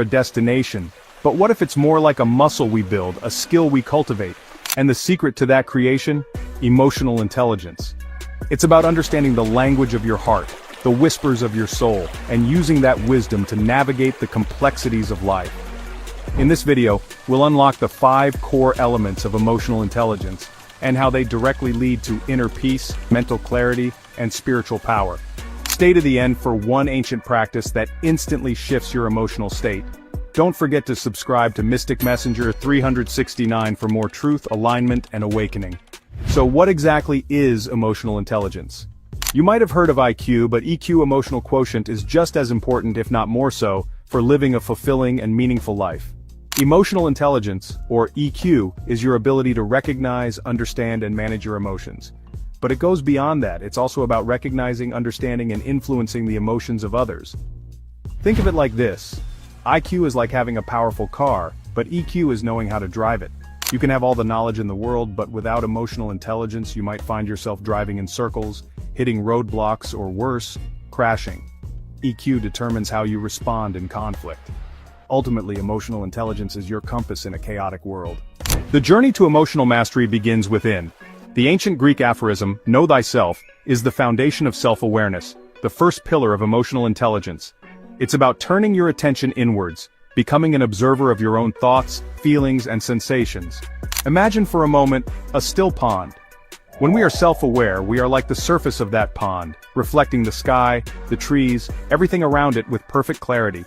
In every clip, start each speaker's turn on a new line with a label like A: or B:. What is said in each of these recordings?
A: a destination, but what if it's more like a muscle we build, a skill we cultivate? And the secret to that creation? Emotional intelligence. It's about understanding the language of your heart, the whispers of your soul, and using that wisdom to navigate the complexities of life. In this video, we'll unlock the 5 core elements of emotional intelligence, and how they directly lead to inner peace, mental clarity, and spiritual power. Stay to the end for one ancient practice that instantly shifts your emotional state. Don't forget to subscribe to Mystic Messenger 369 for more truth, alignment, and awakening. So what exactly is emotional intelligence? You might have heard of IQ, but EQ, emotional quotient, is just as important, if not more so, for living a fulfilling and meaningful life. Emotional intelligence, or EQ, is your ability to recognize, understand, and manage your emotions. But it goes beyond that. It's also about recognizing, understanding, and influencing the emotions of others. Think of it like this. IQ is like having a powerful car, but EQ is knowing how to drive it. You can have all the knowledge in the world, but without emotional intelligence, you might find yourself driving in circles, hitting roadblocks, or worse, crashing. EQ determines how you respond in conflict. Ultimately, emotional intelligence is your compass in a chaotic world. The journey to emotional mastery begins within. The ancient Greek aphorism, "Know thyself," is the foundation of self-awareness, the first pillar of emotional intelligence. It's about turning your attention inwards, becoming an observer of your own thoughts, feelings, and sensations. Imagine for a moment a still pond. When we are self-aware, we are like the surface of that pond, reflecting the sky, the trees, everything around it with perfect clarity.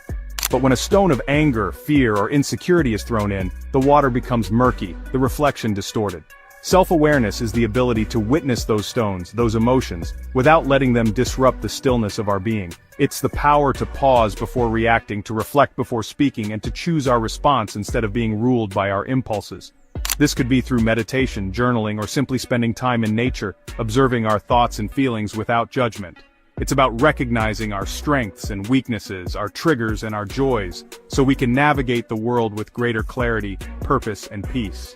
A: But when a stone of anger, fear, or insecurity is thrown in, the water becomes murky, the reflection distorted. Self-awareness is the ability to witness those stones, those emotions, without letting them disrupt the stillness of our being. It's the power to pause before reacting, to reflect before speaking, and to choose our response instead of being ruled by our impulses. This could be through meditation, journaling, or simply spending time in nature, observing our thoughts and feelings without judgment. It's about recognizing our strengths and weaknesses, our triggers and our joys, so we can navigate the world with greater clarity, purpose, and peace.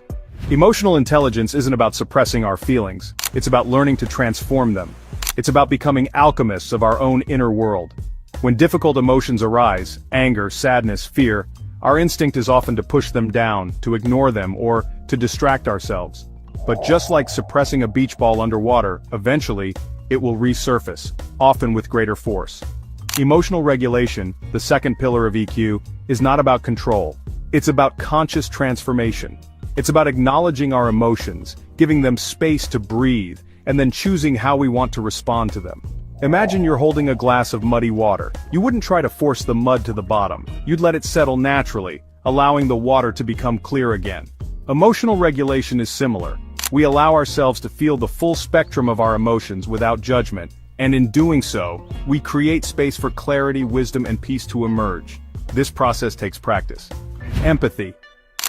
A: Emotional intelligence isn't about suppressing our feelings. It's about learning to transform them. It's about becoming alchemists of our own inner world. When difficult emotions arise, anger, sadness, fear, our instinct is often to push them down, to ignore them, or to distract ourselves. But just like suppressing a beach ball underwater, eventually, it will resurface, often with greater force. Emotional regulation, the second pillar of EQ, is not about control. It's about conscious transformation. It's about acknowledging our emotions, giving them space to breathe, and then choosing how we want to respond to them. Imagine you're holding a glass of muddy water. You wouldn't try to force the mud to the bottom. You'd let it settle naturally, allowing the water to become clear again. Emotional regulation is similar. We allow ourselves to feel the full spectrum of our emotions without judgment, and in doing so, we create space for clarity, wisdom, and peace to emerge. This process takes practice. Empathy.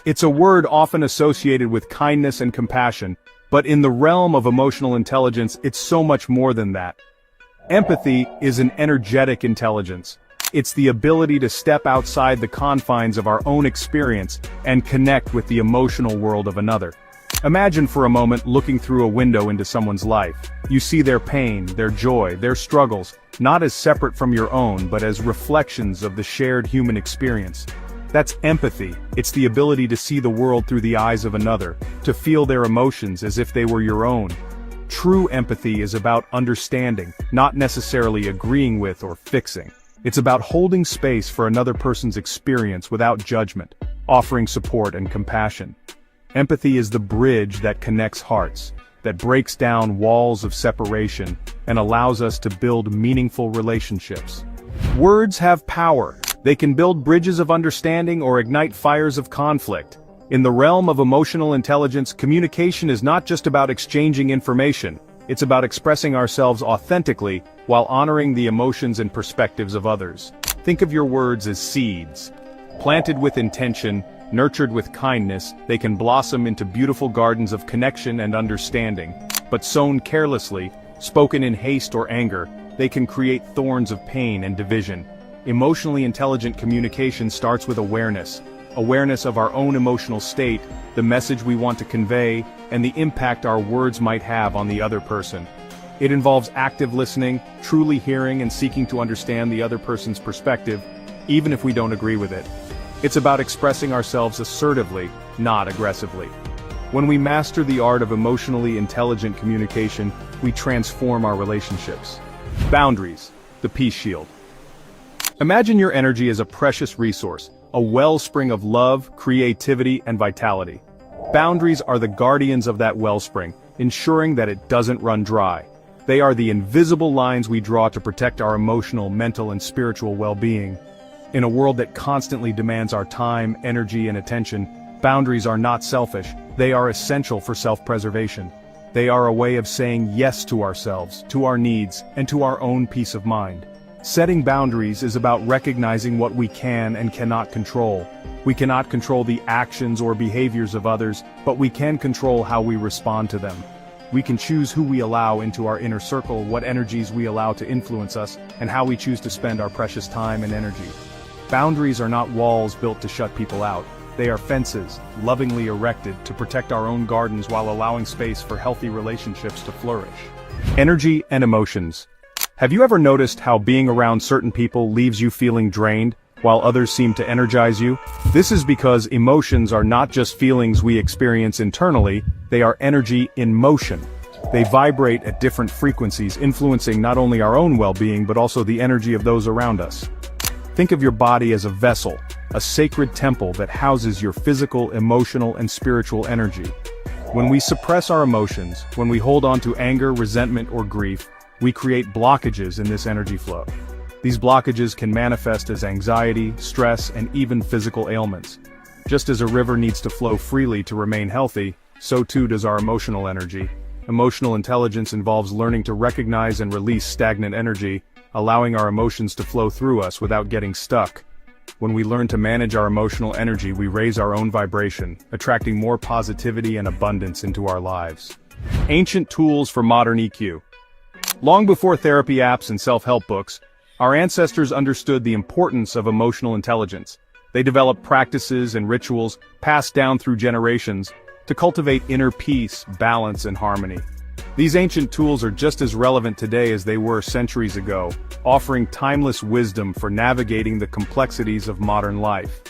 A: It's a word often associated with kindness and compassion, but in the realm of emotional intelligence, it's so much more than that. Empathy is an energetic intelligence. It's the ability to step outside the confines of our own experience and connect with the emotional world of another. Imagine for a moment looking through a window into someone's life. You see their pain, their joy, their struggles, not as separate from your own, but as reflections of the shared human experience. That's empathy. It's the ability to see the world through the eyes of another, to feel their emotions as if they were your own. True empathy is about understanding, not necessarily agreeing with or fixing. It's about holding space for another person's experience without judgment, offering support and compassion. Empathy is the bridge that connects hearts, that breaks down walls of separation, and allows us to build meaningful relationships. Words have power. They can build bridges of understanding or ignite fires of conflict. In the realm of emotional intelligence, communication is not just about exchanging information. It's about expressing ourselves authentically while honoring the emotions and perspectives of others. Think of your words as seeds. Planted with intention, nurtured with kindness, they can blossom into beautiful gardens of connection and understanding. But sown carelessly, spoken in haste or anger, they can create thorns of pain and division. Emotionally intelligent communication starts with awareness. Awareness of our own emotional state, the message we want to convey, and the impact our words might have on the other person. It involves active listening, truly hearing and seeking to understand the other person's perspective, even if we don't agree with it. It's about expressing ourselves assertively, not aggressively. When we master the art of emotionally intelligent communication, we transform our relationships. Boundaries, the peace shield. Imagine your energy as a precious resource, a wellspring of love, creativity, and vitality. Boundaries are the guardians of that wellspring, ensuring that it doesn't run dry. They are the invisible lines we draw to protect our emotional, mental, and spiritual well-being. In a world that constantly demands our time, energy, and attention, boundaries are not selfish, they are essential for self-preservation. They are a way of saying yes to ourselves, to our needs, and to our own peace of mind. Setting boundaries is about recognizing what we can and cannot control. We cannot control the actions or behaviors of others, but we can control how we respond to them. We can choose who we allow into our inner circle, what energies we allow to influence us, and how we choose to spend our precious time and energy. Boundaries are not walls built to shut people out. They are fences, lovingly erected to protect our own gardens while allowing space for healthy relationships to flourish. Energy and emotions. Have you ever noticed how being around certain people leaves you feeling drained, while others seem to energize you? This is because emotions are not just feelings we experience internally, they are energy in motion. They vibrate at different frequencies, influencing not only our own well-being but also the energy of those around us. Think of your body as a vessel, a sacred temple that houses your physical, emotional, and spiritual energy. When we suppress our emotions, when we hold on to anger, resentment, or grief, we create blockages in this energy flow. These blockages can manifest as anxiety, stress, and even physical ailments. Just as a river needs to flow freely to remain healthy, so too does our emotional energy. Emotional intelligence involves learning to recognize and release stagnant energy, allowing our emotions to flow through us without getting stuck. When we learn to manage our emotional energy, we raise our own vibration, attracting more positivity and abundance into our lives. Ancient tools for modern EQ. Long before therapy apps and self-help books, our ancestors understood the importance of emotional intelligence. They developed practices and rituals passed down through generations to cultivate inner peace, balance, and harmony. These ancient tools are just as relevant today as they were centuries ago, offering timeless wisdom for navigating the complexities of modern life.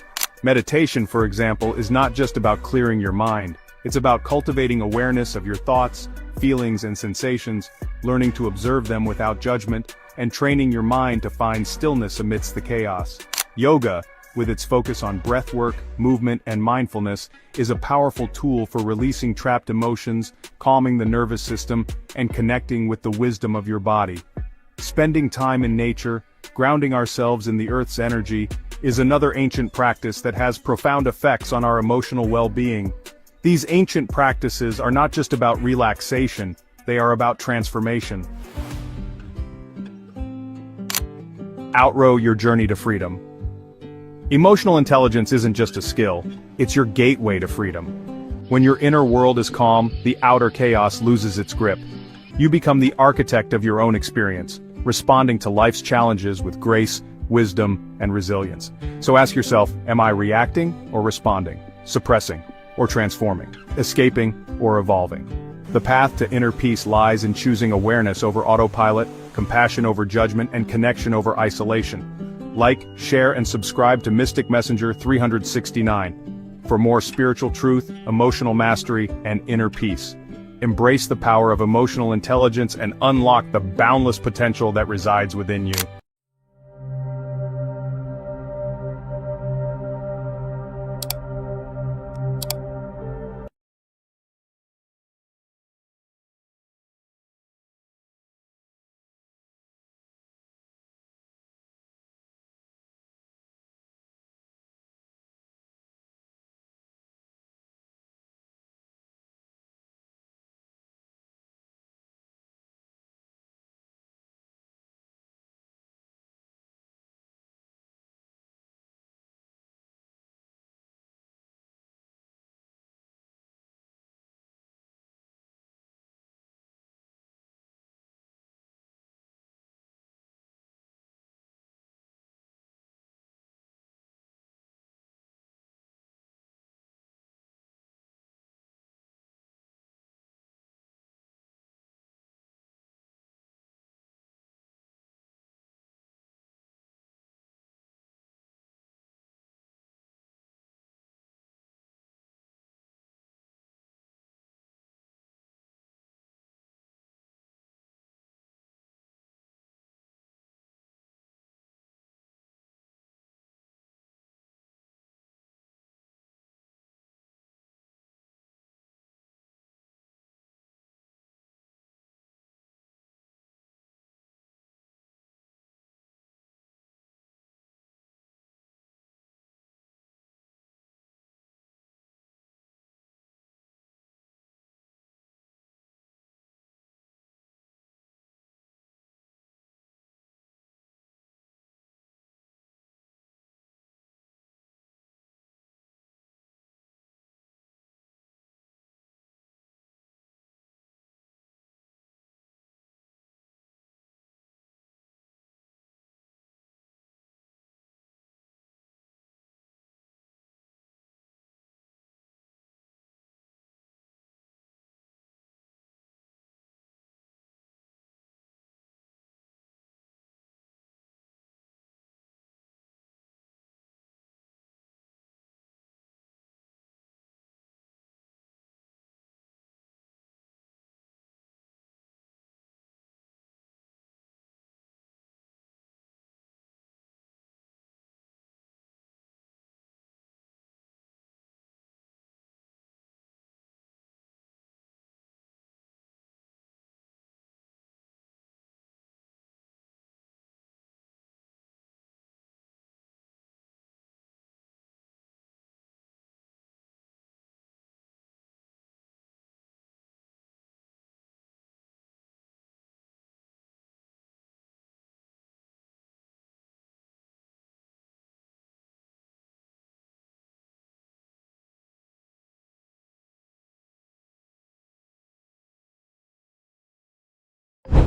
A: Meditation, for example, is not just about clearing your mind. It's about cultivating awareness of your thoughts, feelings, and sensations, learning to observe them without judgment, and training your mind to find stillness amidst the chaos. Yoga, with its focus on breathwork, movement, and mindfulness, is a powerful tool for releasing trapped emotions, calming the nervous system, and connecting with the wisdom of your body. Spending time in nature, grounding ourselves in the Earth's energy, is another ancient practice that has profound effects on our emotional well-being. These ancient practices are not just about relaxation, they are about transformation. Outrow your journey to freedom. Emotional intelligence isn't just a skill, it's your gateway to freedom. When your inner world is calm, the outer chaos loses its grip. You become the architect of your own experience, responding to life's challenges with grace, wisdom, and resilience. So ask yourself, am I reacting or responding, suppressing or transforming, escaping or evolving? The path to inner peace lies in choosing awareness over autopilot, compassion over judgment, and connection over isolation. Like, share, and subscribe to Mystic Messenger 369 for more spiritual truth, emotional mastery, and inner peace. Embrace the power of emotional intelligence and unlock the boundless potential that resides within you.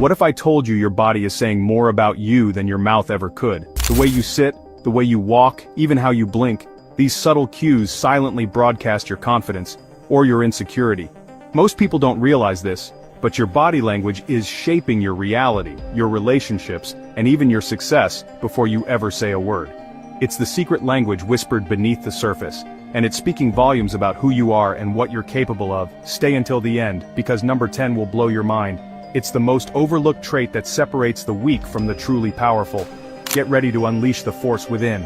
A: What if I told you your body is saying more about you than your mouth ever could? The way you sit, the way you walk, even how you blink, these subtle cues silently broadcast your confidence, or your insecurity. Most people don't realize this, but your body language is shaping your reality, your relationships, and even your success before you ever say a word. It's the secret language whispered beneath the surface, and it's speaking volumes about who you are and what you're capable of. Stay until the end, because number 10 will blow your mind. It's the most overlooked trait that separates the weak from the truly powerful. Get ready to unleash the force within.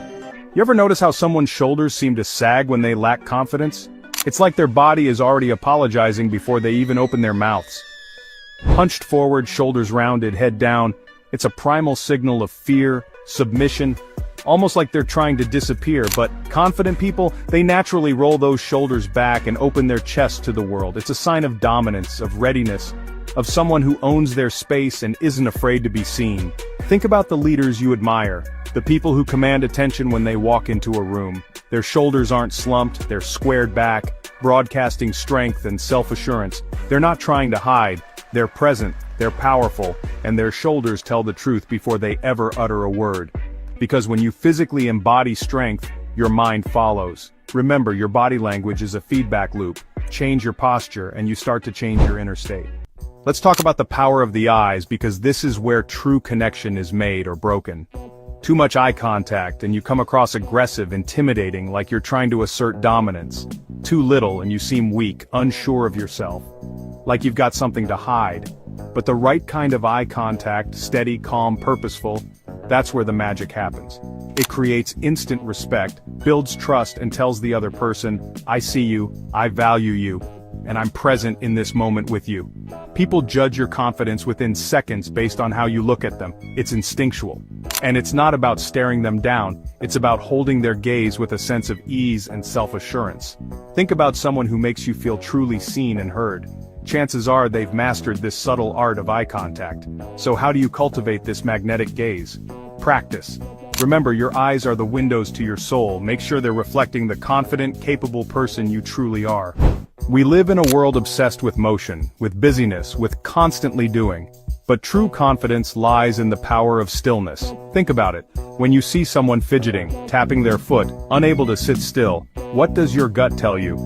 A: You ever notice how someone's shoulders seem to sag when they lack confidence? It's like their body is already apologizing before they even open their mouths. Hunched forward, shoulders rounded, head down, it's a primal signal of fear, submission, almost like they're trying to disappear. But confident people, they naturally roll those shoulders back and open their chest to the world. It's a sign of dominance, of readiness, of someone who owns their space and isn't afraid to be seen. Think about the leaders you admire, the people who command attention when they walk into a room. Their shoulders aren't slumped, they're squared back, broadcasting strength and self-assurance. They're not trying to hide, they're present, they're powerful, and their shoulders tell the truth before they ever utter a word. Because when you physically embody strength, your mind follows. Remember, your body language is a feedback loop. Change your posture and you start to change your inner state. Let's talk about the power of the eyes, because this is where true connection is made or broken. Too much eye contact and you come across aggressive, intimidating, like you're trying to assert dominance. Too little and you seem weak, unsure of yourself, like you've got something to hide. But the right kind of eye contact, steady, calm, purposeful, that's where the magic happens. It creates instant respect, builds trust, and tells the other person, I see you, I value you, and I'm present in this moment with you. People judge your confidence within seconds based on how you look at them. It's instinctual. And it's not about staring them down, it's about holding their gaze with a sense of ease and self-assurance. Think about someone who makes you feel truly seen and heard. Chances are they've mastered this subtle art of eye contact. So how do you cultivate this magnetic gaze? Practice. Remember, your eyes are the windows to your soul. Make sure they're reflecting the confident, capable person you truly are. We live in a world obsessed with motion, with busyness, with constantly doing. But true confidence lies in the power of stillness. Think about it. When you see someone fidgeting, tapping their foot, unable to sit still, what does your gut tell you?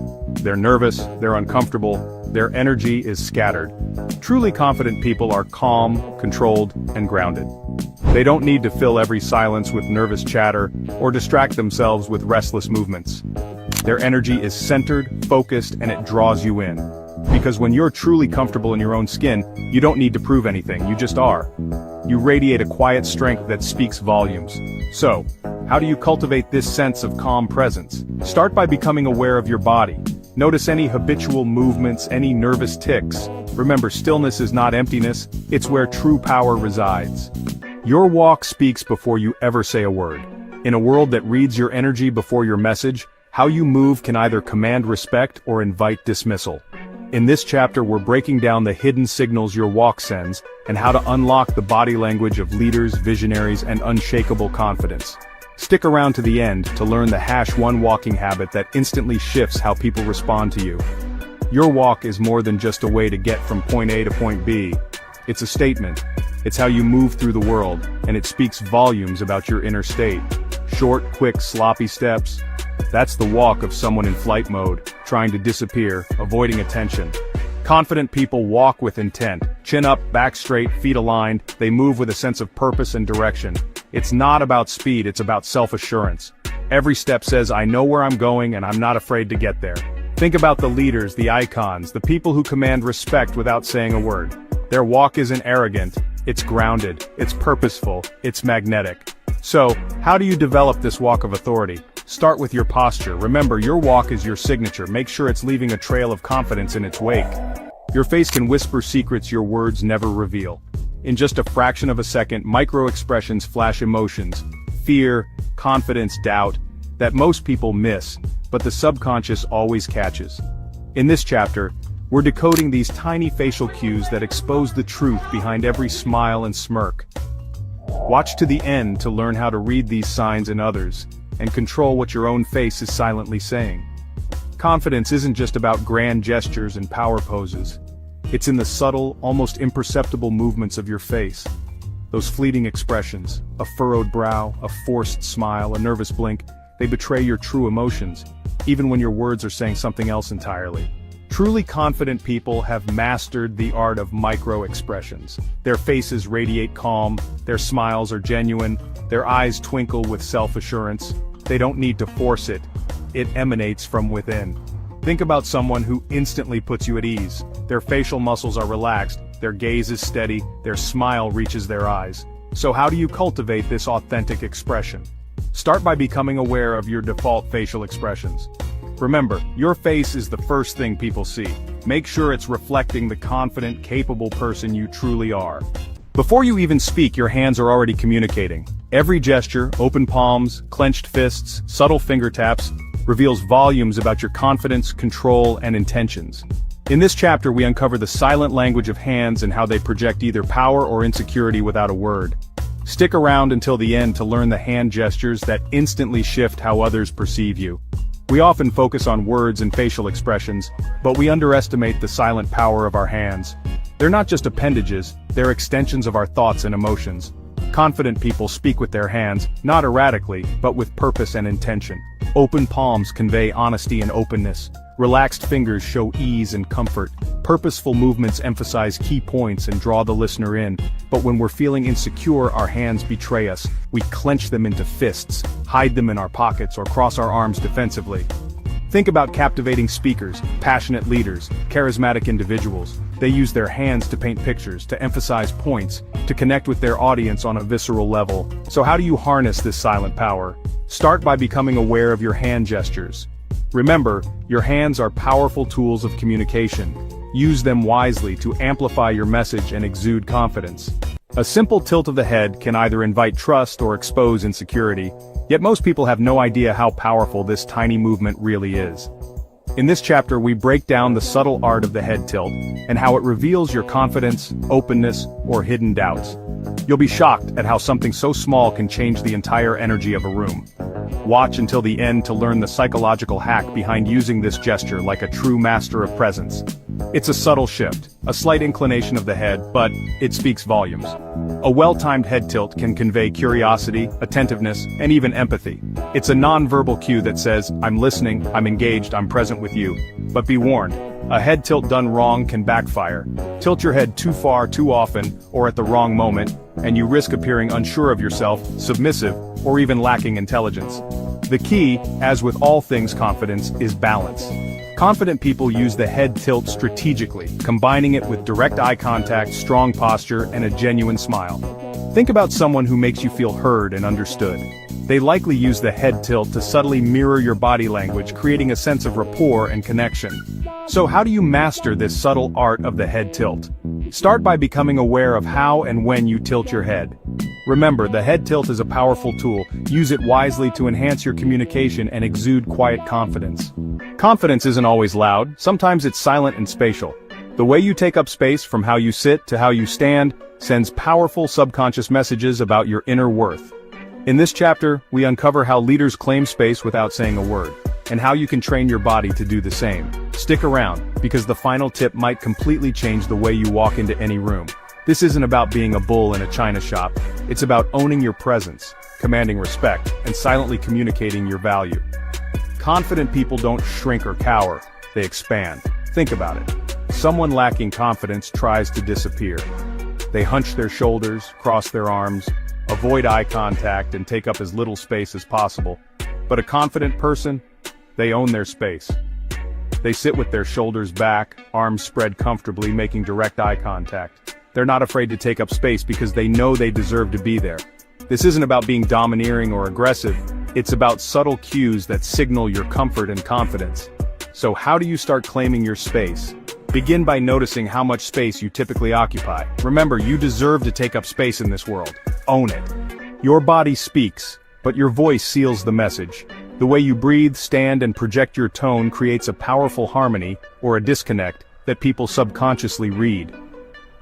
A: They're nervous, they're uncomfortable, their energy is scattered. Truly confident people are calm, controlled, and grounded. They don't need to fill every silence with nervous chatter, or distract themselves with restless movements. Their energy is centered, focused, and it draws you in. Because when you're truly comfortable in your own skin, you don't need to prove anything, you just are. You radiate a quiet strength that speaks volumes. So, how do you cultivate this sense of calm presence? Start by becoming aware of your body. Notice any habitual movements, any nervous tics. Remember, stillness is not emptiness, it's where true power resides. Your walk speaks before you ever say a word. In a world that reads your energy before your message, how you move can either command respect or invite dismissal. In this chapter, we're breaking down the hidden signals your walk sends, and how to unlock the body language of leaders, visionaries, and unshakable confidence. Stick around to the end to learn the #1 walking habit that instantly shifts how people respond to you. Your walk is more than just a way to get from point A to point B. It's a statement. It's how you move through the world, and it speaks volumes about your inner state. Short, quick, sloppy steps. That's the walk of someone in flight mode, trying to disappear, avoiding attention. Confident people walk with intent. Chin up, back straight, feet aligned. They move with a sense of purpose and direction. It's not about speed, it's about self-assurance. Every step says, I know where I'm going and I'm not afraid to get there. Think about the leaders, the icons, the people who command respect without saying a word. Their walk isn't arrogant, it's grounded, it's purposeful, it's magnetic. So, how do you develop this walk of authority? Start with your posture. Remember, your walk is your signature. Make sure it's leaving a trail of confidence in its wake. Your face can whisper secrets your words never reveal. In just a fraction of a second, micro-expressions flash emotions, fear, confidence, doubt, that most people miss, but the subconscious always catches. In this chapter, we're decoding these tiny facial cues that expose the truth behind every smile and smirk. Watch to the end to learn how to read these signs in others, and control what your own face is silently saying. Confidence isn't just about grand gestures and power poses. It's in the subtle, almost imperceptible movements of your face. Those fleeting expressions, a furrowed brow, a forced smile, a nervous blink, they betray your true emotions, even when your words are saying something else entirely. Truly confident people have mastered the art of micro-expressions. Their faces radiate calm, their smiles are genuine, their eyes twinkle with self-assurance. They don't need to force it. It emanates from within. Think about someone who instantly puts you at ease. Their facial muscles are relaxed, their gaze is steady, their smile reaches their eyes. So how do you cultivate this authentic expression? Start by becoming aware of your default facial expressions. Remember, your face is the first thing people see. Make sure it's reflecting the confident, capable person you truly are. Before you even speak, your hands are already communicating. Every gesture, open palms, clenched fists, subtle finger taps, reveals volumes about your confidence, control, and intentions. In this chapter, we uncover the silent language of hands and how they project either power or insecurity without a word. Stick around until the end to learn the hand gestures that instantly shift how others perceive you. We often focus on words and facial expressions, but we underestimate the silent power of our hands. They're not just appendages, they're extensions of our thoughts and emotions. Confident people speak with their hands, not erratically, but with purpose and intention. Open palms convey honesty and openness. Relaxed fingers show ease and comfort. Purposeful movements emphasize key points and draw the listener in. But when we're feeling insecure, our hands betray us. We clench them into fists, hide them in our pockets, or cross our arms defensively. Think about captivating speakers, passionate leaders, charismatic individuals. They use their hands to paint pictures, to emphasize points, to connect with their audience on a visceral level. So how do you harness this silent power? Start by becoming aware of your hand gestures. Remember, your hands are powerful tools of communication. Use them wisely to amplify your message and exude confidence. A simple tilt of the head can either invite trust or expose insecurity, yet most people have no idea how powerful this tiny movement really is. In this chapter, we break down the subtle art of the head tilt, and how it reveals your confidence, openness, or hidden doubts. You'll be shocked at how something so small can change the entire energy of a room. Watch until the end to learn the psychological hack behind using this gesture like a true master of presence. It's a subtle shift, a slight inclination of the head, but it speaks volumes. A well-timed head tilt can convey curiosity, attentiveness, and even empathy. It's a non-verbal cue that says, I'm listening, I'm engaged, I'm present with you. But be warned, a head tilt done wrong can backfire. Tilt your head too far too often, or at the wrong moment, and you risk appearing unsure of yourself, submissive, or even lacking intelligence. The key, as with all things confidence, is balance. Confident people use the head tilt strategically, combining it with direct eye contact, strong posture, and a genuine smile. Think about someone who makes you feel heard and understood. They likely use the head tilt to subtly mirror your body language, creating a sense of rapport and connection. So how do you master this subtle art of the head tilt? Start by becoming aware of how and when you tilt your head. Remember, the head tilt is a powerful tool. Use it wisely to enhance your communication and exude quiet confidence. Confidence isn't always loud, sometimes it's silent and spatial. The way you take up space, from how you sit to how you stand, sends powerful subconscious messages about your inner worth. In this chapter, we uncover how leaders claim space without saying a word, and how you can train your body to do the same. Stick around, because the final tip might completely change the way you walk into any room. This isn't about being a bull in a china shop, it's about owning your presence, commanding respect, and silently communicating your value. Confident people don't shrink or cower, they expand. Think about it. Someone lacking confidence tries to disappear. They hunch their shoulders, cross their arms, avoid eye contact, and take up as little space as possible. But a confident person, they own their space. They sit with their shoulders back, arms spread comfortably, making direct eye contact. They're not afraid to take up space because they know they deserve to be there. This isn't about being domineering or aggressive, it's about subtle cues that signal your comfort and confidence. So how do you start claiming your space? Begin by noticing how much space you typically occupy. Remember, you deserve to take up space in this world. Own it. Your body speaks, but your voice seals the message. The way you breathe, stand, and project your tone creates a powerful harmony, or a disconnect, that people subconsciously read.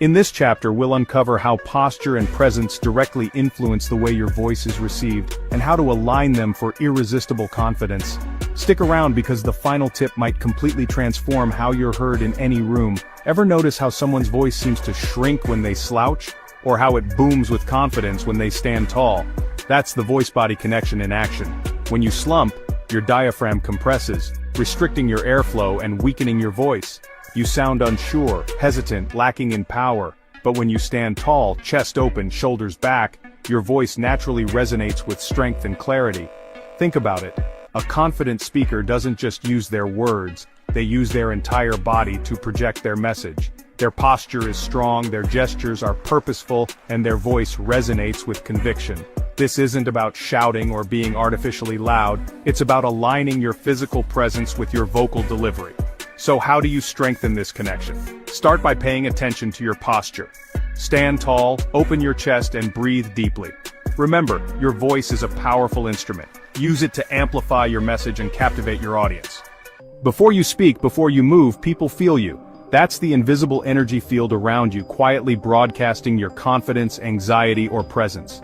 A: In this chapter, we'll uncover how posture and presence directly influence the way your voice is received, and how to align them for irresistible confidence. Stick around because the final tip might completely transform how you're heard in any room. Ever notice how someone's voice seems to shrink when they slouch? Or how it booms with confidence when they stand tall? That's the voice-body connection in action. When you slump, your diaphragm compresses, restricting your airflow and weakening your voice. You sound unsure, hesitant, lacking in power. But when you stand tall, chest open, shoulders back, your voice naturally resonates with strength and clarity. Think about it. A confident speaker doesn't just use their words, they use their entire body to project their message. Their posture is strong, their gestures are purposeful, and their voice resonates with conviction. This isn't about shouting or being artificially loud, it's about aligning your physical presence with your vocal delivery. So how do you strengthen this connection? Start by paying attention to your posture. Stand tall, open your chest, and breathe deeply. Remember, your voice is a powerful instrument. Use it to amplify your message and captivate your audience. Before you speak, before you move, people feel you. That's the invisible energy field around you, quietly broadcasting your confidence, anxiety, or presence.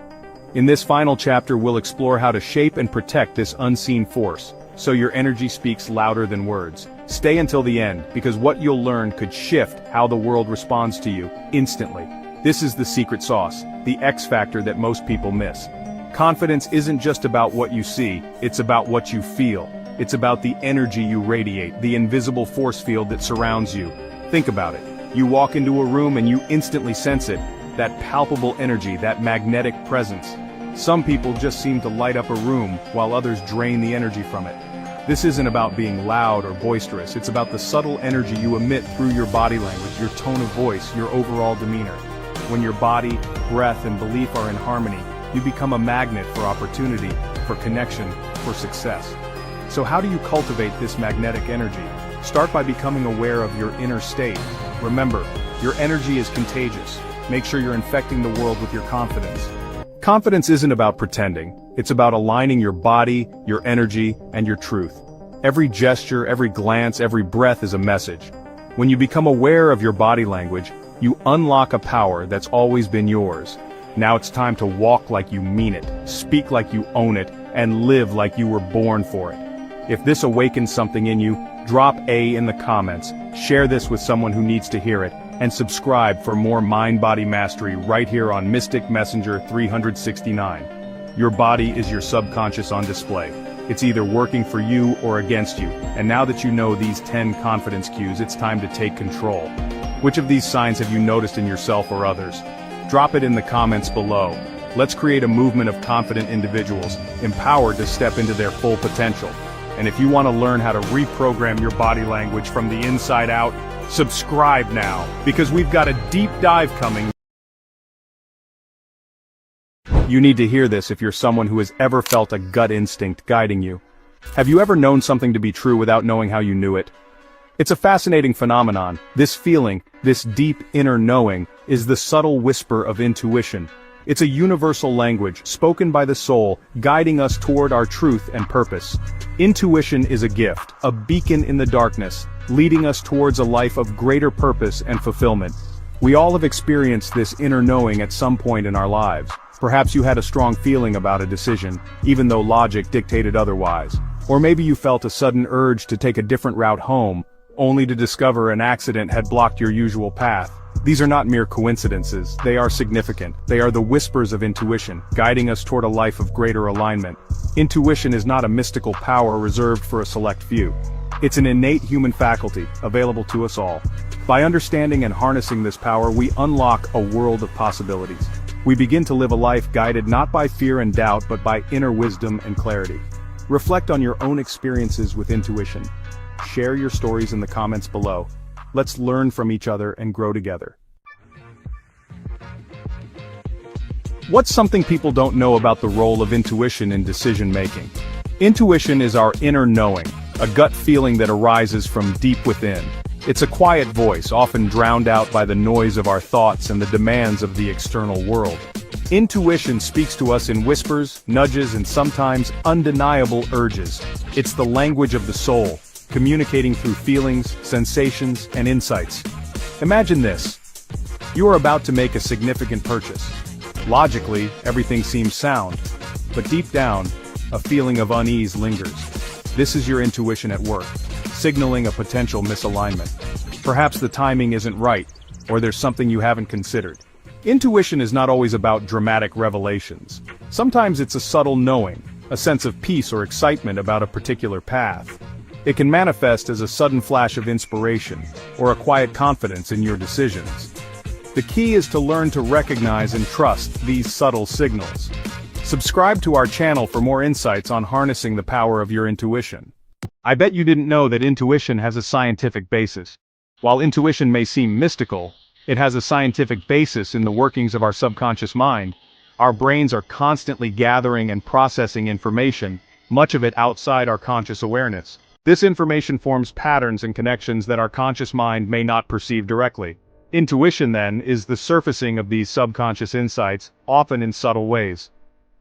A: In this final chapter, we'll explore how to shape and protect this unseen force, so your energy speaks louder than words. Stay until the end, because what you'll learn could shift how the world responds to you, instantly. This is the secret sauce, the X factor that most people miss. Confidence isn't just about what you see, it's about what you feel. It's about the energy you radiate, the invisible force field that surrounds you. Think about it. You walk into a room and you instantly sense it, that palpable energy, that magnetic presence. Some people just seem to light up a room, while others drain the energy from it. This isn't about being loud or boisterous, it's about the subtle energy you emit through your body language, your tone of voice, your overall demeanor. When your body, breath, and belief are in harmony, you become a magnet for opportunity, for connection, for success. So how do you cultivate this magnetic energy? Start by becoming aware of your inner state. Remember, your energy is contagious. Make sure you're infecting the world with your confidence. Confidence isn't about pretending. It's about aligning your body, your energy, and your truth. Every gesture, every glance, every breath is a message. When you become aware of your body language, you unlock a power that's always been yours. Now it's time to walk like you mean it, speak like you own it, and live like you were born for it. If this awakens something in you, drop A in the comments, share this with someone who needs to hear it, and subscribe for more mind-body mastery right here on Mystic Messenger 369. Your body is your subconscious on display. It's either working for you or against you, and now that you know these 10 confidence cues, it's time to take control. Which of these signs have you noticed in yourself or others? Drop it in the comments below. Let's create a movement of confident individuals, empowered to step into their full potential. And if you want to learn how to reprogram your body language from the inside out, subscribe now, because we've got a deep dive coming. You need to hear this if you're someone who has ever felt a gut instinct guiding you. Have you ever known something to be true without knowing how you knew it? It's a fascinating phenomenon. This feeling, this deep inner knowing, is the subtle whisper of intuition. It's a universal language, spoken by the soul, guiding us toward our truth and purpose. Intuition is a gift, a beacon in the darkness, leading us towards a life of greater purpose and fulfillment. We all have experienced this inner knowing at some point in our lives. Perhaps you had a strong feeling about a decision, even though logic dictated otherwise. Or maybe you felt a sudden urge to take a different route home, only to discover an accident had blocked your usual path. These are not mere coincidences, they are significant. They are the whispers of intuition, guiding us toward a life of greater alignment. Intuition is not a mystical power reserved for a select few. It's an innate human faculty, available to us all. By understanding and harnessing this power, we unlock a world of possibilities. We begin to live a life guided not by fear and doubt, but by inner wisdom and clarity. Reflect on your own experiences with intuition. Share your stories in the comments below. Let's learn from each other and grow together. What's something people don't know about the role of intuition in decision-making? Intuition is our inner knowing, a gut feeling that arises from deep within. It's a quiet voice, often drowned out by the noise of our thoughts and the demands of the external world. Intuition speaks to us in whispers, nudges, and sometimes undeniable urges. It's the language of the soul, communicating through feelings, sensations, and insights. Imagine this. You are about to make a significant purchase. Logically, everything seems sound, but deep down, a feeling of unease lingers. This is your intuition at work, signaling a potential misalignment. Perhaps the timing isn't right, or there's something you haven't considered. Intuition is not always about dramatic revelations. Sometimes it's a subtle knowing, a sense of peace or excitement about a particular path. It can manifest as a sudden flash of inspiration, or a quiet confidence in your decisions. The key is to learn to recognize and trust these subtle signals. Subscribe to our channel for more insights on harnessing the power of your intuition. I bet you didn't know that intuition has a scientific basis. While intuition may seem mystical, it has a scientific basis in the workings of our subconscious mind. Our brains are constantly gathering and processing information, much of it outside our conscious awareness. This information forms patterns and connections that our conscious mind may not perceive directly. Intuition, then, is the surfacing of these subconscious insights, often in subtle ways.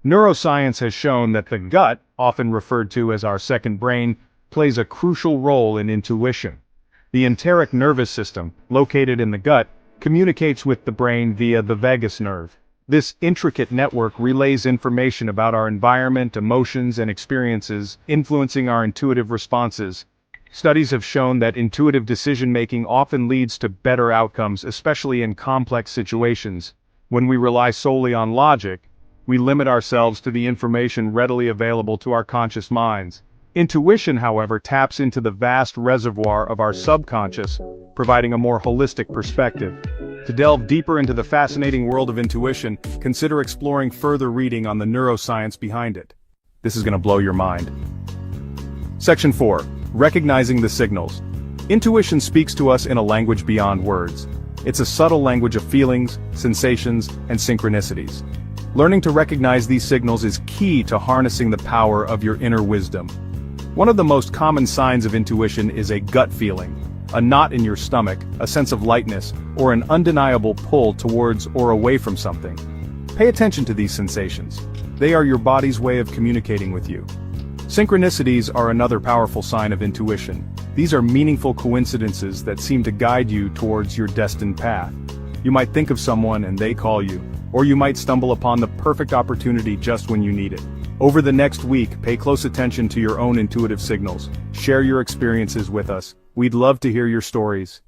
A: Neuroscience has shown that the gut, often referred to as our second brain, plays a crucial role in intuition. The enteric nervous system, located in the gut, communicates with the brain via the vagus nerve. This intricate network relays information about our environment, emotions, and experiences, influencing our intuitive responses. Studies have shown that intuitive decision-making often leads to better outcomes, especially in complex situations. When we rely solely on logic, we limit ourselves to the information readily available to our conscious minds. Intuition, however, taps into the vast reservoir of our subconscious, providing a more holistic perspective. To delve deeper into the fascinating world of intuition, consider exploring further reading on the neuroscience behind it. This is going to blow your mind. Section 4. Recognizing the signals. Intuition speaks to us in a language beyond words. It's a subtle language of feelings, sensations, and synchronicities. Learning to recognize these signals is key to harnessing the power of your inner wisdom. One of the most common signs of intuition is a gut feeling, a knot in your stomach, a sense of lightness, or an undeniable pull towards or away from something. Pay attention to these sensations. They are your body's way of communicating with you. Synchronicities are another powerful sign of intuition. These are meaningful coincidences that seem to guide you towards your destined path. You might think of someone and they call you, or you might stumble upon the perfect opportunity just when you need it. Over the next week, pay close attention to your own intuitive signals. Share your experiences with us. We'd love to hear your stories.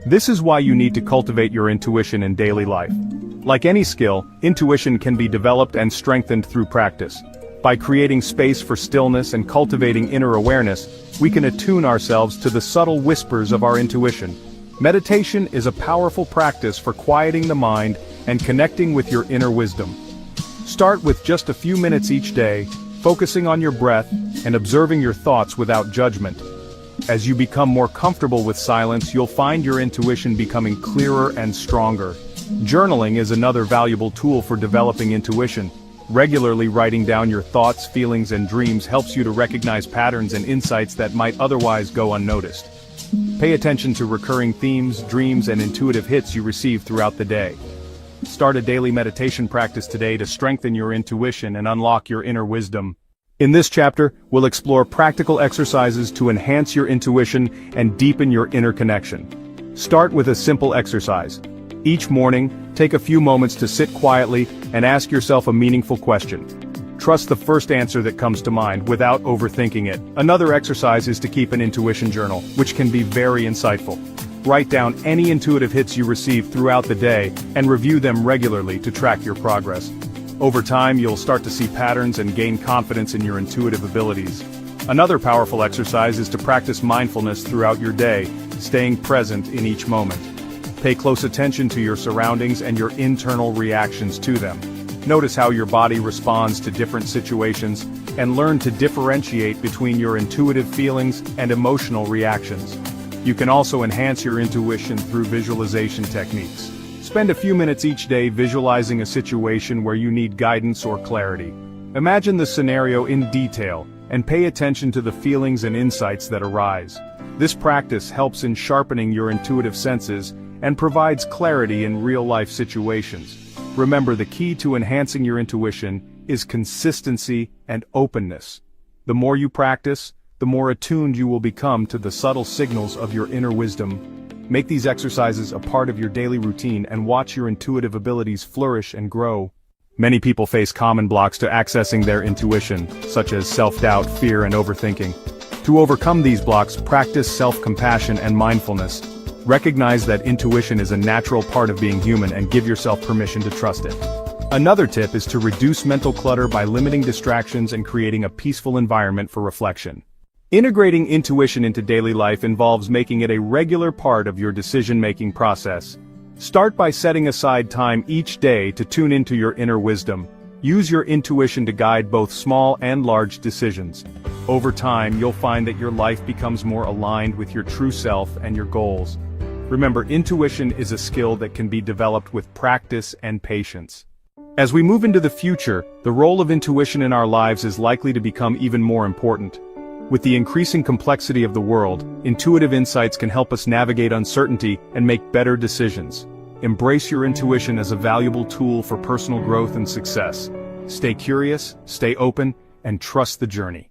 A: This is why you need to cultivate your intuition in daily life. Like any skill, intuition can be developed and strengthened through practice. By creating space for stillness and cultivating inner awareness, we can attune ourselves to the subtle whispers of our intuition. Meditation is a powerful practice for quieting the mind and connecting with your inner wisdom. Start with just a few minutes each day, focusing on your breath and observing your thoughts without judgment. As you become more comfortable with silence, you'll find your intuition becoming clearer and stronger. Journaling is another valuable tool for developing intuition. Regularly writing down your thoughts, feelings, and dreams helps you to recognize patterns and insights that might otherwise go unnoticed. Pay attention to recurring themes, dreams, and intuitive hits you receive throughout the day. Start a daily meditation practice today to strengthen your intuition and unlock your inner wisdom. In this chapter, we'll explore practical exercises to enhance your intuition and deepen your inner connection. Start with a simple exercise. Each morning, take a few moments to sit quietly and ask yourself a meaningful question. Trust the first answer that comes to mind without overthinking it. Another exercise is to keep an intuition journal, which can be very insightful. Write down any intuitive hits you receive throughout the day and review them regularly to track your progress. Over time, you'll start to see patterns and gain confidence in your intuitive abilities. Another powerful exercise is to practice mindfulness throughout your day, staying present in each moment. Pay close attention to your surroundings and your internal reactions to them. Notice how your body responds to different situations, and learn to differentiate between your intuitive feelings and emotional reactions. You can also enhance your intuition through visualization techniques. Spend a few minutes each day visualizing a situation where you need guidance or clarity. Imagine the scenario in detail, and pay attention to the feelings and insights that arise. This practice helps in sharpening your intuitive senses and provides clarity in real-life situations. Remember, the key to enhancing your intuition is consistency and openness. The more you practice, the more attuned you will become to the subtle signals of your inner wisdom. Make these exercises a part of your daily routine and watch your intuitive abilities flourish and grow. Many people face common blocks to accessing their intuition, such as self-doubt, fear, and overthinking. To overcome these blocks, practice self-compassion and mindfulness. Recognize that intuition is a natural part of being human and give yourself permission to trust it. Another tip is to reduce mental clutter by limiting distractions and creating a peaceful environment for reflection. Integrating intuition into daily life involves making it a regular part of your decision-making process. Start by setting aside time each day to tune into your inner wisdom. Use your intuition to guide both small and large decisions. Over time, you'll find that your life becomes more aligned with your true self and your goals. Remember, intuition is a skill that can be developed with practice and patience. As we move into the future, the role of intuition in our lives is likely to become even more important. With the increasing complexity of the world, intuitive insights can help us navigate uncertainty and make better decisions. Embrace your intuition as a valuable tool for personal growth and success. Stay curious, stay open, and trust the journey.